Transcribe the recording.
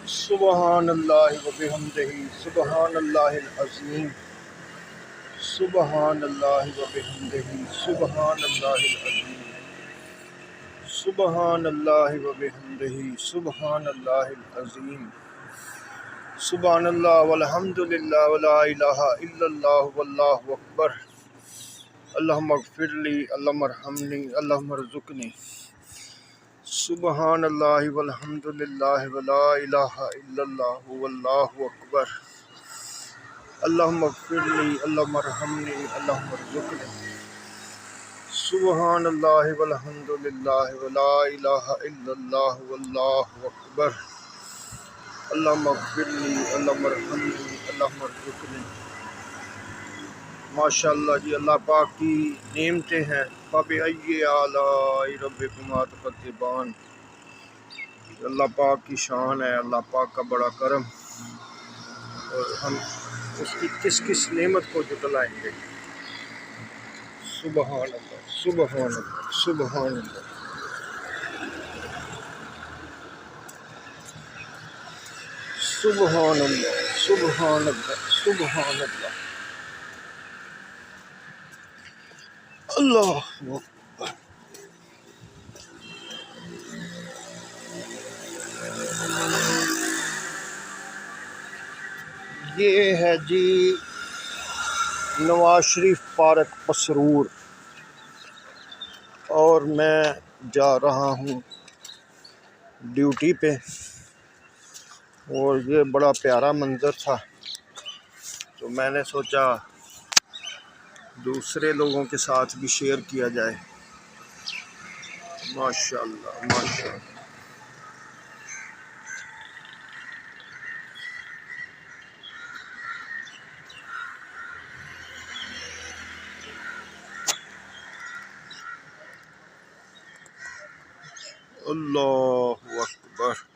سبحان اللہ و بحمدہ، سبحان اللہ العظیم، سبحان اللہ و بحمدہ، سبحان اللہ العظیم، سبحان اللہ و بحمدہ، سبحان اللہ العظیم، سبحان اللہ والحمد للہ ولا الہ الا اللہ واللہ اکبر، اللہم اغفر لی، اللہم ارحمنی، اللہم ارزقنی، سبحان اللہ والحمد للہ ولا الہ الا اللہ واللہ اکبر، اللہم اغفر لی، اللہم ارحمنی، اللہم ارزقنی، سبحان اللہ والحمد للہ ولا الہ الا اللہ واللہ اکبر، اللہم اغفر لی، اللہم ارحمنی، اللہم ارزقنی۔ ماشاءاللہ جی، اللہ پاک کی نعمتیں ہیں۔ فَبِأَيِّ آلَاءِ رَبِّكُمَا تُكَذِّبَانِ، اللہ پاک کی شان ہے، اللہ پاک کا بڑا کرم، اور ہم اس کی کس کس نعمت کو جتلائیں گے۔ سبحان اللہ، سبحان اللہ، سبحان اللہ، سبحان اللہ، سبحان اللہ، سبحان اللہ، اللہ اکبر۔ یہ ہے جی نواز شریف پارک مسرور، اور میں جا رہا ہوں ڈیوٹی پہ، اور یہ بڑا پیارا منظر تھا، تو میں نے سوچا دوسرے لوگوں کے ساتھ بھی شیئر کیا جائے۔ ماشاءاللہ، ماشاءاللہ، اللہ اکبر۔